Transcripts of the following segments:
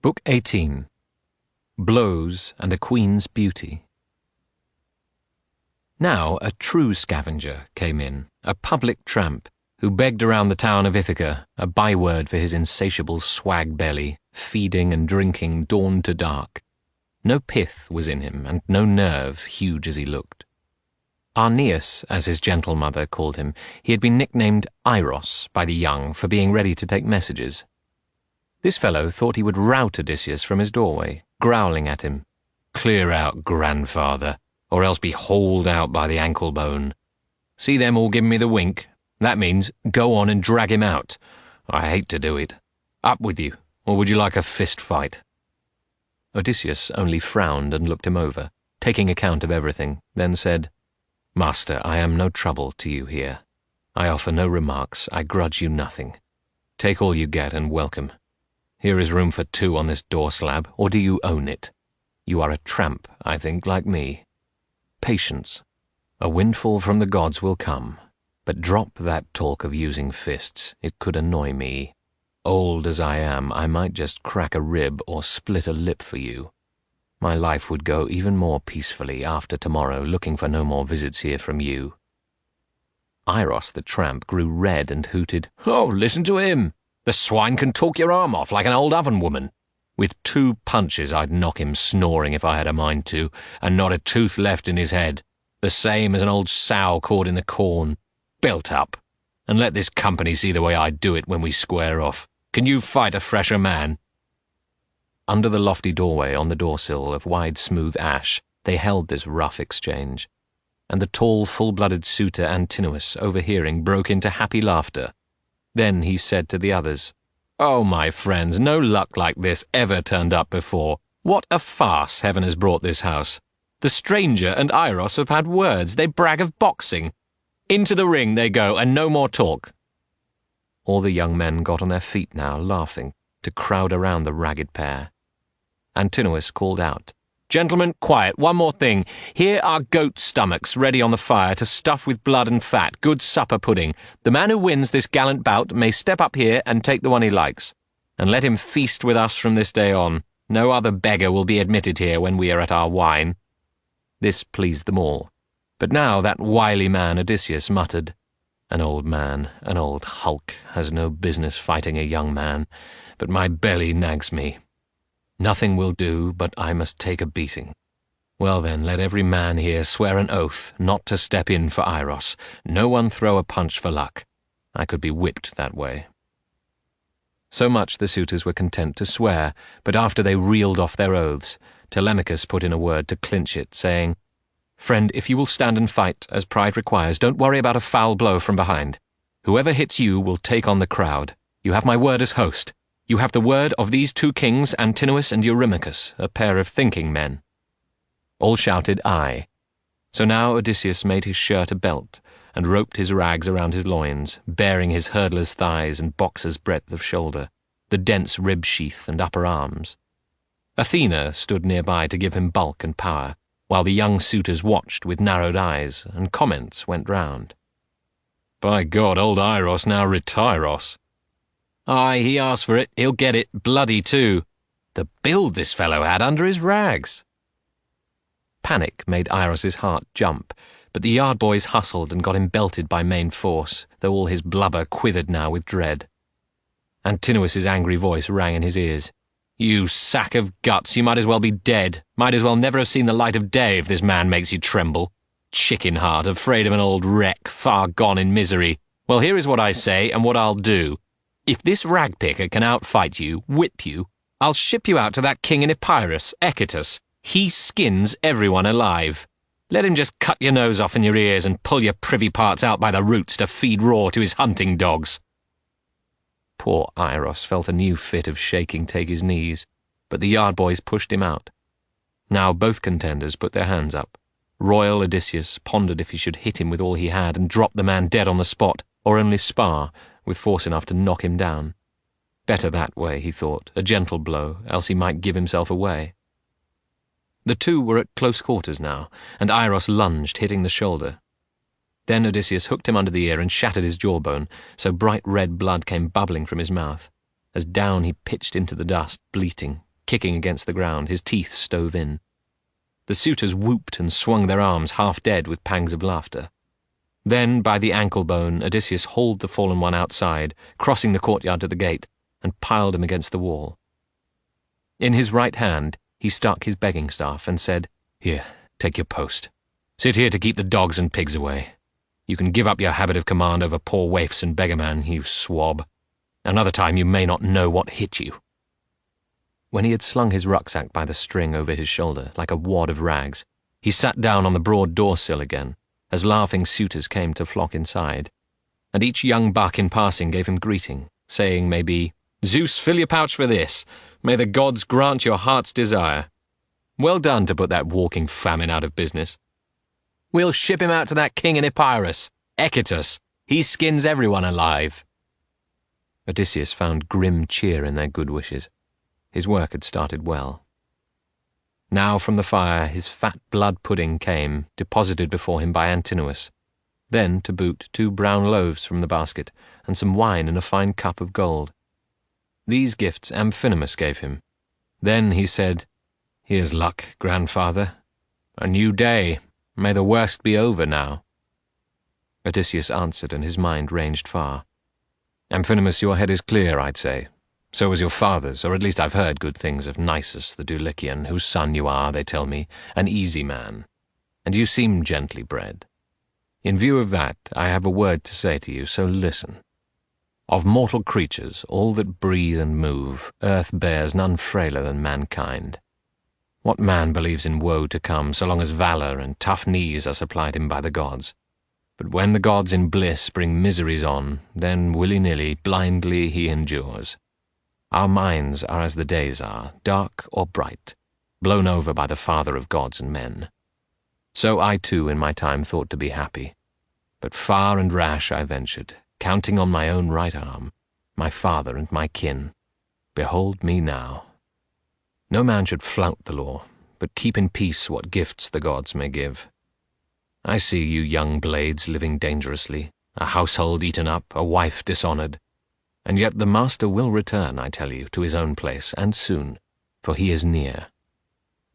Book 18. Blows and a Queen's Beauty. Now a true scavenger came in, a public tramp, who begged around the town of Ithaca, a byword for his insatiable swag belly, feeding and drinking dawn to dark. No pith was in him, and no nerve, huge as he looked. Arneas, as his gentle mother called him, he had been nicknamed Eiros by the young for being ready to take messages. This fellow thought he would rout Odysseus from his doorway, growling at him, "Clear out, grandfather, or else be hauled out by the ankle bone. See them all giving me the wink? That means go on and drag him out. I hate to do it. Up with you, or would you like a fist fight?" Odysseus only frowned and looked him over, taking account of everything, then said, "Master, I am no trouble to you here. I offer no remarks, I grudge you nothing. Take all you get and welcome. Here is room for two on this door slab, or do you own it? You are a tramp, I think, like me. Patience. A windfall from the gods will come, but drop that talk of using fists. It could annoy me. Old as I am, I might just crack a rib or split a lip for you. My life would go even more peacefully after tomorrow, looking for no more visits here from you." Eiros the tramp grew red and hooted, "Oh, listen to him! The swine can talk your arm off like an old oven woman. With 2 punches I'd knock him snoring if I had a mind to, and not a tooth left in his head, the same as an old sow caught in the corn. Built up, and let this company see the way I do it when we square off. Can you fight a fresher man?" Under the lofty doorway on the doorsill of wide smooth ash, they held this rough exchange, and the tall full-blooded suitor Antinous, overhearing, broke into happy laughter. Then he said to the others, "Oh, my friends, no luck like this ever turned up before. What a farce heaven has brought this house. The stranger and Eiros have had words. They brag of boxing. Into the ring they go, and no more talk." All the young men got on their feet now, laughing, to crowd around the ragged pair. Antinous called out, "Gentlemen, quiet, one more thing. Here are goat stomachs ready on the fire to stuff with blood and fat, good supper pudding. The man who wins this gallant bout may step up here and take the one he likes, and let him feast with us from this day on. No other beggar will be admitted here when we are at our wine." This pleased them all, but now that wily man Odysseus muttered, "An old man, an old hulk, has no business fighting a young man, but my belly nags me. Nothing will do, but I must take a beating. Well then, let every man here swear an oath not to step in for Eiros. No one throw a punch for luck. I could be whipped that way." So much the suitors were content to swear, but after they reeled off their oaths, Telemachus put in a word to clinch it, saying, "Friend, if you will stand and fight, as pride requires, don't worry about a foul blow from behind. Whoever hits you will take on the crowd. You have my word as host. You have the word of these 2 kings, Antinous and Eurymachus, a pair of thinking men." All shouted aye. So now Odysseus made his shirt a belt, and roped his rags around his loins, baring his hurdler's thighs and boxer's breadth of shoulder, the dense rib sheath and upper arms. Athena stood nearby to give him bulk and power, while the young suitors watched with narrowed eyes, and comments went round. "By God, old Eiros now retiros. Aye, he asked for it, he'll get it, bloody too. The build this fellow had under his rags." Panic made Eiros's heart jump, but the yard boys hustled and got him belted by main force, though all his blubber quivered now with dread. Antinous's angry voice rang in his ears. "You sack of guts, you might as well be dead. Might as well never have seen the light of day if this man makes you tremble. Chicken heart, afraid of an old wreck, far gone in misery. Well, here is what I say and what I'll do. If this ragpicker can outfight you, whip you, I'll ship you out to that king in Epirus, Echetus. He skins everyone alive. Let him just cut your nose off and your ears and pull your privy parts out by the roots to feed raw to his hunting dogs." Poor Eiros felt a new fit of shaking take his knees, but the yard boys pushed him out. Now both contenders put their hands up. Royal Odysseus pondered if he should hit him with all he had and drop the man dead on the spot, or only spar, with force enough to knock him down. Better that way, he thought, a gentle blow, else he might give himself away. The 2 were at close quarters now, and Eiros lunged, hitting the shoulder. Then Odysseus hooked him under the ear and shattered his jawbone, so bright red blood came bubbling from his mouth. As down he pitched into the dust, bleating, kicking against the ground, his teeth stove in. The suitors whooped and swung their arms, half dead with pangs of laughter. Then, by the ankle bone, Odysseus hauled the fallen one outside, crossing the courtyard to the gate, and piled him against the wall. In his right hand he stuck his begging staff and said, "Here, take your post. Sit here to keep the dogs and pigs away. You can give up your habit of command over poor waifs and beggarman, you swab. Another time you may not know what hit you." When he had slung his rucksack by the string over his shoulder, like a wad of rags, he sat down on the broad door-sill again, as laughing suitors came to flock inside, and each young buck in passing gave him greeting, saying maybe, "Zeus, fill your pouch for this. May the gods grant your heart's desire. Well done to put that walking famine out of business. We'll ship him out to that king in Epirus, Echetus. He skins everyone alive." Odysseus found grim cheer in their good wishes. His work had started well. Now from the fire his fat blood pudding came, deposited before him by Antinous. Then, to boot, 2 brown loaves from the basket, and some wine in a fine cup of gold. These gifts Amphinomus gave him. Then he said, "Here's luck, grandfather. A new day. May the worst be over now." Odysseus answered, and his mind ranged far. "Amphinomus, your head is clear, I'd say. So was your father's, or at least I've heard good things of Nisus the Dulichian, whose son you are, they tell me, an easy man. And you seem gently bred. In view of that, I have a word to say to you, so listen. Of mortal creatures, all that breathe and move, earth bears none frailer than mankind. What man believes in woe to come, so long as valor and tough knees are supplied him by the gods? But when the gods in bliss bring miseries on, then willy-nilly, blindly he endures. Our minds are as the days are, dark or bright, blown over by the Father of gods and men. So I too in my time thought to be happy, but far and rash I ventured, counting on my own right arm, my father and my kin. Behold me now. No man should flout the law, but keep in peace what gifts the gods may give. I see you young blades living dangerously, a household eaten up, a wife dishonored. And yet the master will return, I tell you, to his own place, and soon, for he is near.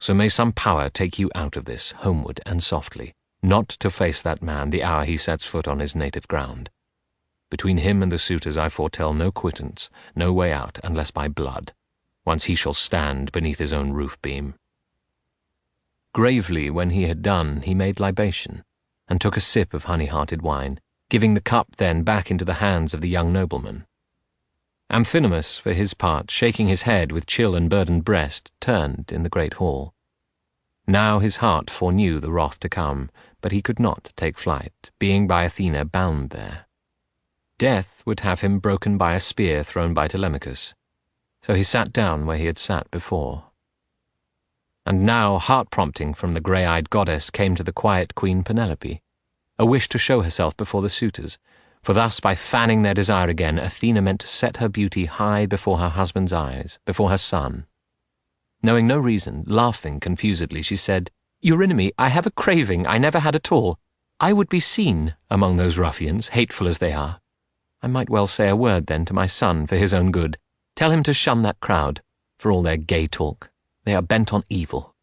So may some power take you out of this, homeward and softly, not to face that man the hour he sets foot on his native ground. Between him and the suitors I foretell no quittance, no way out, unless by blood, once he shall stand beneath his own roof-beam." Gravely, when he had done, he made libation, and took a sip of honey-hearted wine, giving the cup then back into the hands of the young nobleman. Amphinomus, for his part, shaking his head with chill and burdened breast, turned in the great hall. Now his heart foreknew the wrath to come, but he could not take flight, being by Athena bound there. Death would have him broken by a spear thrown by Telemachus, so he sat down where he had sat before. And now heart-prompting from the grey-eyed goddess came to the quiet Queen Penelope, a wish to show herself before the suitors, for thus by fanning their desire again, Athena meant to set her beauty high before her husband's eyes, before her son. Knowing no reason, laughing confusedly, she said, "Eurynome, I have a craving I never had at all. I would be seen among those ruffians, hateful as they are. I might well say a word then to my son for his own good. Tell him to shun that crowd, for all their gay talk. They are bent on evil."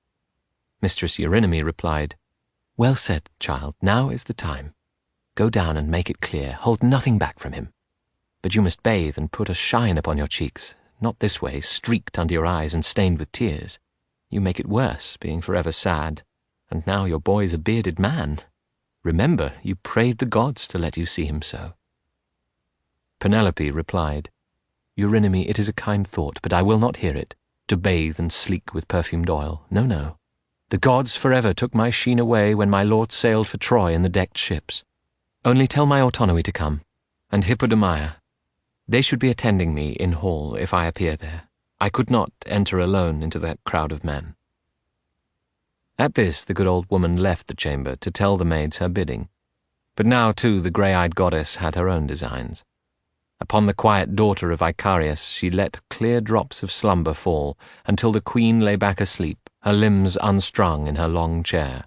Mistress Eurynome replied, "Well said, child, now is the time. Go down and make it clear, hold nothing back from him. But you must bathe and put a shine upon your cheeks, not this way, streaked under your eyes and stained with tears. You make it worse, being forever sad, and now your boy's a bearded man. Remember, you prayed the gods to let you see him so." Penelope replied, "Eurynome, it is a kind thought, but I will not hear it, to bathe and sleek with perfumed oil. No, no. The gods forever took my sheen away when my lord sailed for Troy in the decked ships. Only tell my Autonomy to come, and Hippodamia. They should be attending me in hall if I appear there. I could not enter alone into that crowd of men." At this the good old woman left the chamber to tell the maids her bidding. But now, too, the grey-eyed goddess had her own designs. Upon the quiet daughter of Icarius she let clear drops of slumber fall, until the queen lay back asleep, her limbs unstrung in her long chair.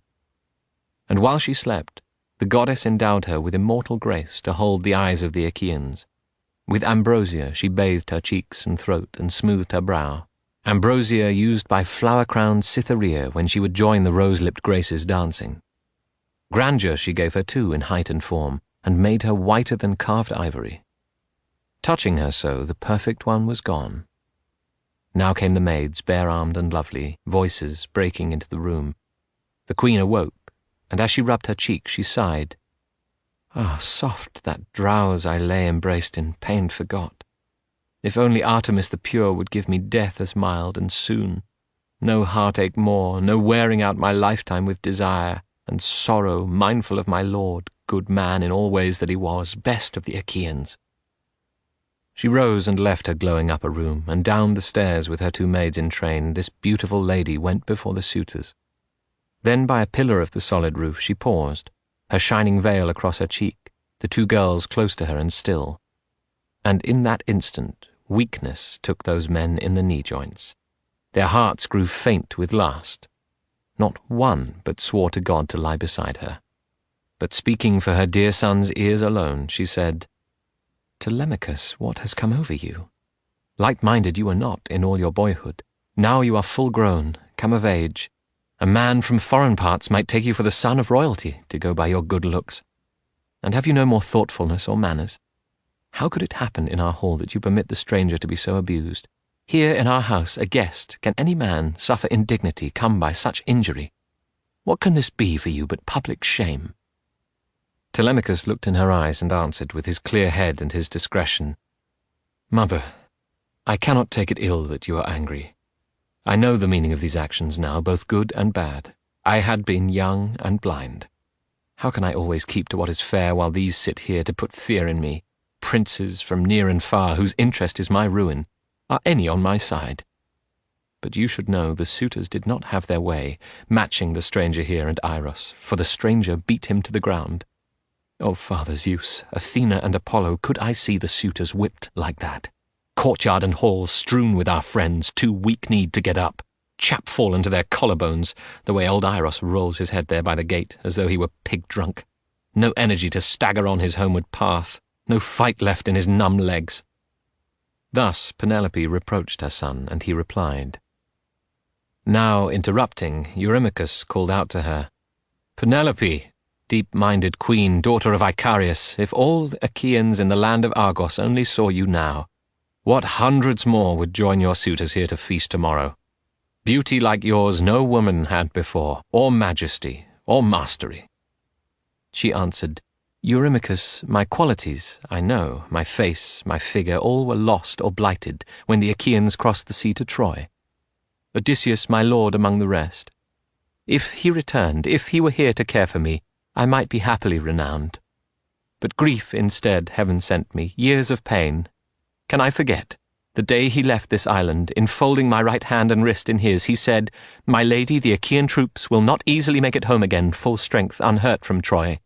And while she slept, the goddess endowed her with immortal grace to hold the eyes of the Achaeans. With ambrosia she bathed her cheeks and throat and smoothed her brow, ambrosia used by flower-crowned Cytherea when she would join the rose-lipped Graces dancing. Grandeur she gave her too in height and form, and made her whiter than carved ivory. Touching her so, the perfect one was gone. Now came the maids, bare-armed and lovely, voices breaking into the room. The queen awoke, and as she rubbed her cheek, she sighed. Ah, soft that drowse I lay embraced in, pain forgot. If only Artemis the pure would give me death as mild and soon. No heartache more, no wearing out my lifetime with desire and sorrow, mindful of my lord, good man in all ways that he was, best of the Achaeans. She rose and left her glowing upper room, and down the stairs with her two maids in train, this beautiful lady went before the suitors. Then by a pillar of the solid roof she paused, her shining veil across her cheek, the two girls close to her and still. And in that instant weakness took those men in the knee-joints. Their hearts grew faint with lust. Not one but swore to God to lie beside her. But speaking for her dear son's ears alone, she said, Telemachus, what has come over you? Light-minded you were not in all your boyhood. Now you are full grown, come of age. A man from foreign parts might take you for the son of royalty, to go by your good looks. And have you no more thoughtfulness or manners? How could it happen in our hall that you permit the stranger to be so abused? Here in our house, a guest, can any man suffer indignity come by such injury? What can this be for you but public shame? Telemachus looked in her eyes and answered with his clear head and his discretion, Mother, I cannot take it ill that you are angry. I know the meaning of these actions now, both good and bad. I had been young and blind. How can I always keep to what is fair while these sit here to put fear in me, princes from near and far whose interest is my ruin? Are any on my side? But you should know the suitors did not have their way, matching the stranger here and Iros, for the stranger beat him to the ground. O Father Zeus, Athena and Apollo, could I see the suitors whipped like that? Courtyard and hall strewn with our friends, too weak-kneed to get up, chap-fallen to their collarbones, the way old Iros rolls his head there by the gate, as though he were pig-drunk. No energy to stagger on his homeward path, no fight left in his numb legs. Thus Penelope reproached her son, and he replied. Now, interrupting, Eurymachus called out to her, Penelope, deep-minded queen, daughter of Icarius, if all Achaeans in the land of Argos only saw you now, what hundreds more would join your suitors here to feast tomorrow? Beauty like yours no woman had before, or majesty, or mastery. She answered, Eurymachus, my qualities, I know, my face, my figure, all were lost or blighted when the Achaeans crossed the sea to Troy. Odysseus, my lord, among the rest. If he returned, if he were here to care for me, I might be happily renowned. But grief instead heaven sent me, years of pain. Can I forget? The day he left this island, enfolding my right hand and wrist in his, he said, My lady, the Achaean troops will not easily make it home again, full strength, unhurt from Troy.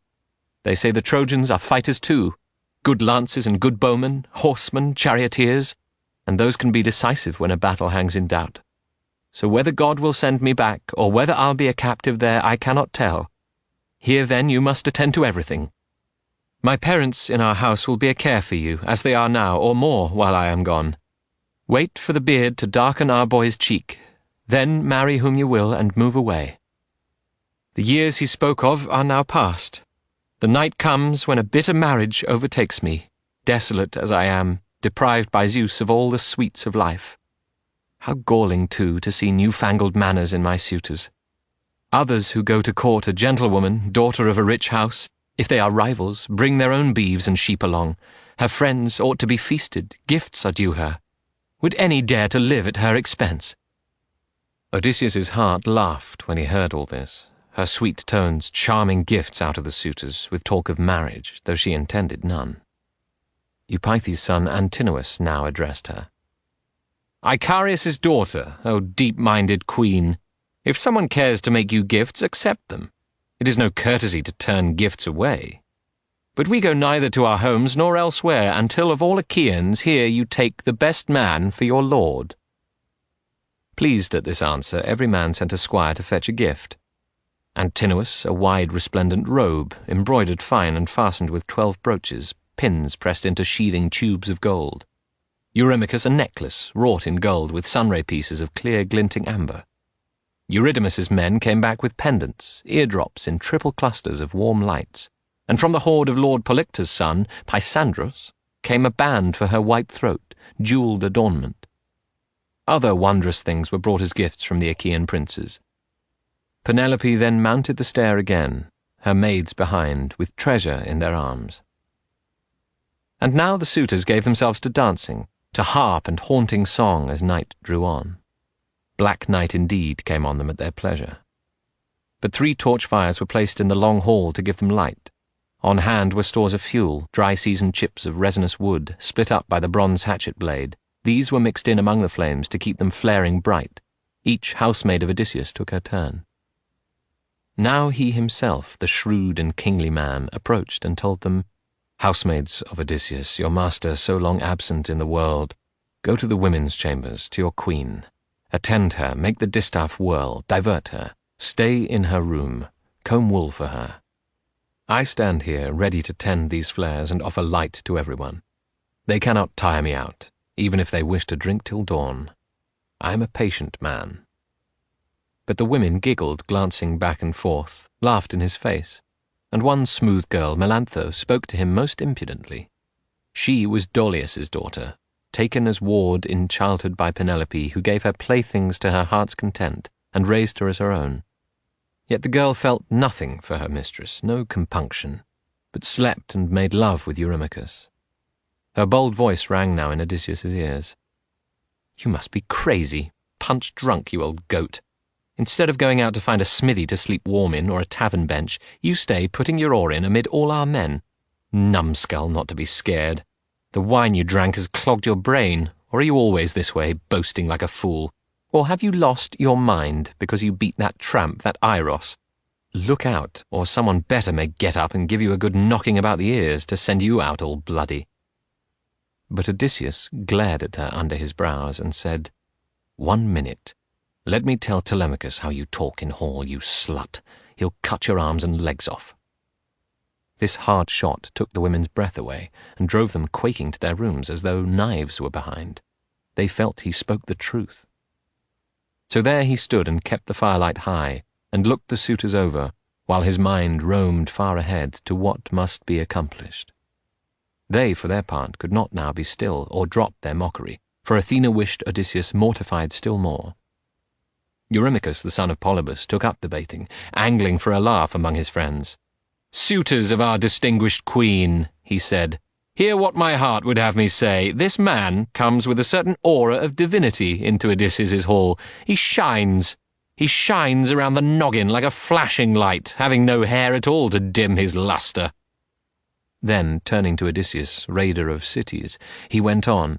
They say the Trojans are fighters too, good lances and good bowmen, horsemen, charioteers, and those can be decisive when a battle hangs in doubt. So whether God will send me back, or whether I'll be a captive there, I cannot tell. Here, then, you must attend to everything. My parents in our house will be a care for you, as they are now, or more, while I am gone. Wait for the beard to darken our boy's cheek, then marry whom you will and move away. The years he spoke of are now past. The night comes when a bitter marriage overtakes me, desolate as I am, deprived by Zeus of all the sweets of life. How galling, too, to see new-fangled manners in my suitors. Others who go to court a gentlewoman, daughter of a rich house, if they are rivals, bring their own beeves and sheep along. Her friends ought to be feasted, gifts are due her. Would any dare to live at her expense? Odysseus's heart laughed when he heard all this, her sweet tones charming gifts out of the suitors, with talk of marriage, though she intended none. Eupeithes' son Antinous now addressed her. Icarius' daughter, O deep-minded queen, if someone cares to make you gifts, accept them. It is no courtesy to turn gifts away. But we go neither to our homes nor elsewhere until of all Achaeans here you take the best man for your lord. Pleased at this answer, every man sent a squire to fetch a gift. Antinous, a wide resplendent robe, embroidered fine and fastened with 12 brooches, pins pressed into sheathing tubes of gold. Eurymachus a necklace wrought in gold with sunray pieces of clear glinting amber. Eurydamas's men came back with pendants, eardrops in triple clusters of warm lights, and from the hoard of Lord Polyctor's son, Pysandros, came a band for her white throat, jewelled adornment. Other wondrous things were brought as gifts from the Achaean princes. Penelope then mounted the stair again, her maids behind, with treasure in their arms. And now the suitors gave themselves to dancing, to harp and haunting song as night drew on. Black night indeed came on them at their pleasure. But 3 torch fires were placed in the long hall to give them light. On hand were stores of fuel, dry-seasoned chips of resinous wood, split up by the bronze hatchet blade. These were mixed in among the flames to keep them flaring bright. Each housemaid of Odysseus took her turn. Now he himself, the shrewd and kingly man, approached and told them, "Housemaids of Odysseus, your master so long absent in the world, go to the women's chambers, to your queen. Attend her, make the distaff whirl, divert her. Stay in her room, comb wool for her. I stand here ready to tend these flares and offer light to everyone. They cannot tire me out, even if they wish to drink till dawn. I am a patient man." But the women giggled, glancing back and forth, laughed in his face, and one smooth girl, Melantho, spoke to him most impudently. She was Dolius's daughter, taken as ward in childhood by Penelope, who gave her playthings to her heart's content and raised her as her own. Yet the girl felt nothing for her mistress, no compunction, but slept and made love with Eurymachus. Her bold voice rang now in Odysseus's ears. "You must be crazy, punch drunk, you old goat. Instead of going out to find a smithy to sleep warm in or a tavern bench, you stay putting your oar in amid all our men. Numbskull, not to be scared. The wine you drank has clogged your brain, or are you always this way, boasting like a fool? Or have you lost your mind because you beat that tramp, that Iros? Look out, or someone better may get up and give you a good knocking about the ears to send you out all bloody." But Odysseus glared at her under his brows and said, "1 minute. Let me tell Telemachus how you talk in hall, you slut. He'll cut your arms and legs off." This hard shot took the women's breath away and drove them quaking to their rooms as though knives were behind. They felt he spoke the truth. So there he stood and kept the firelight high and looked the suitors over, while his mind roamed far ahead to what must be accomplished. They, for their part, could not now be still or drop their mockery, for Athena wished Odysseus mortified still more. Eurymachus, the son of Polybus, took up the baiting, angling for a laugh among his friends. "Suitors of our distinguished queen," he said, "hear what my heart would have me say. This man comes with a certain aura of divinity into Odysseus's hall. He shines around the noggin like a flashing light, having no hair at all to dim his lustre." Then, turning to Odysseus, raider of cities, he went on,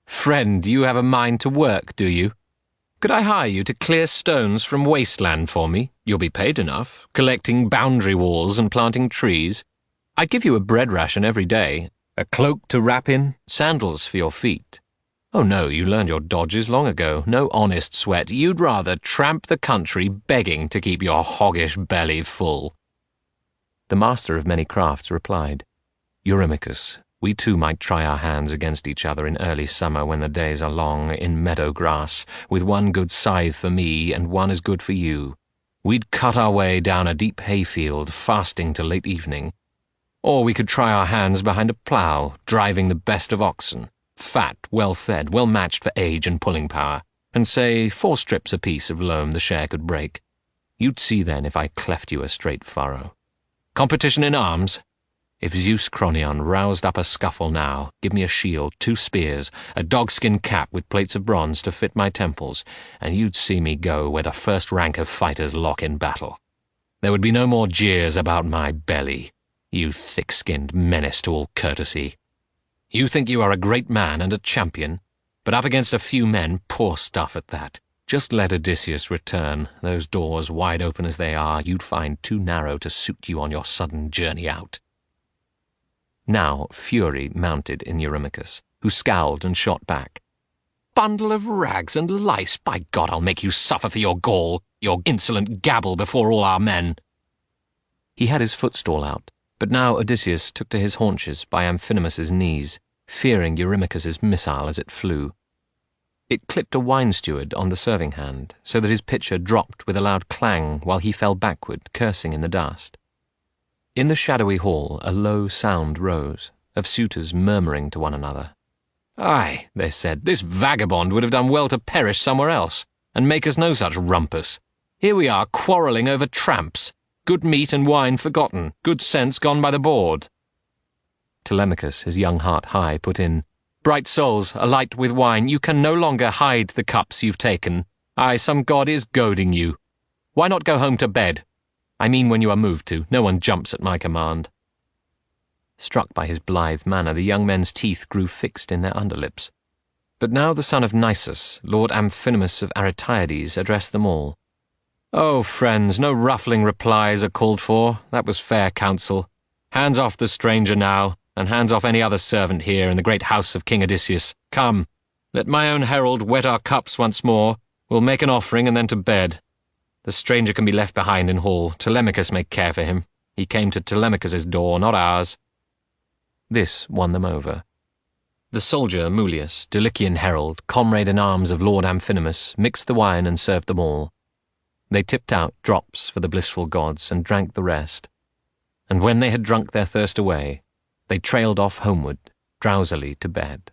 "Friend, you have a mind to work, do you? Could I hire you to clear stones from wasteland for me? You'll be paid enough, collecting boundary walls and planting trees. I'd give you a bread ration every day, a cloak to wrap in, sandals for your feet. Oh no, you learned your dodges long ago, no honest sweat. You'd rather tramp the country begging to keep your hoggish belly full." The master of many crafts replied, "Eurymachus, we too might try our hands against each other in early summer when the days are long, in meadow grass, with one good scythe for me and one as good for you. We'd cut our way down a deep hayfield, fasting till late evening. Or we could try our hands behind a plough, driving the best of oxen, fat, well-fed, well-matched for age and pulling power, and say 4 strips apiece of loam the share could break. You'd see then if I cleft you a straight furrow. Competition in arms? If Zeus Cronion roused up a scuffle now, give me a shield, 2 spears, a dogskin cap with plates of bronze to fit my temples, and you'd see me go where the first rank of fighters lock in battle. There would be no more jeers about my belly, you thick-skinned menace to all courtesy. You think you are a great man and a champion, but up against a few men, poor stuff at that. Just let Odysseus return. Those doors, wide open as they are, you'd find too narrow to suit you on your sudden journey out." Now fury mounted in Eurymachus, who scowled and shot back. "Bundle of rags and lice! By God, I'll make you suffer for your gall, your insolent gabble before all our men!" He had his footstool out, but now Odysseus took to his haunches by Amphinomus's knees, fearing Eurymachus's missile as it flew. It clipped a wine steward on the serving hand, so that his pitcher dropped with a loud clang while he fell backward, cursing in the dust. In the shadowy hall a low sound rose, of suitors murmuring to one another. "Aye," they said, "this vagabond would have done well to perish somewhere else, and make us no such rumpus. Here we are quarrelling over tramps, good meat and wine forgotten, good sense gone by the board." Telemachus, his young heart high, put in, "Bright souls, alight with wine, you can no longer hide the cups you've taken. Aye, some god is goading you. Why not go home to bed? I mean when you are moved to. No one jumps at my command." Struck by his blithe manner, the young men's teeth grew fixed in their underlips. But now the son of Nisus, Lord Amphinomus of Aretiades, addressed them all. "Oh, friends, no ruffling replies are called for. That was fair counsel. Hands off the stranger now, and hands off any other servant here in the great house of King Odysseus. Come, let my own herald wet our cups once more. We'll make an offering and then to bed. The stranger can be left behind in hall. Telemachus may care for him. He came to Telemachus's door, not ours." This won them over. The soldier Mulius, Dulichian herald, comrade-in-arms of Lord Amphinomus, mixed the wine and served them all. They tipped out drops for the blissful gods and drank the rest. And when they had drunk their thirst away, they trailed off homeward, drowsily to bed.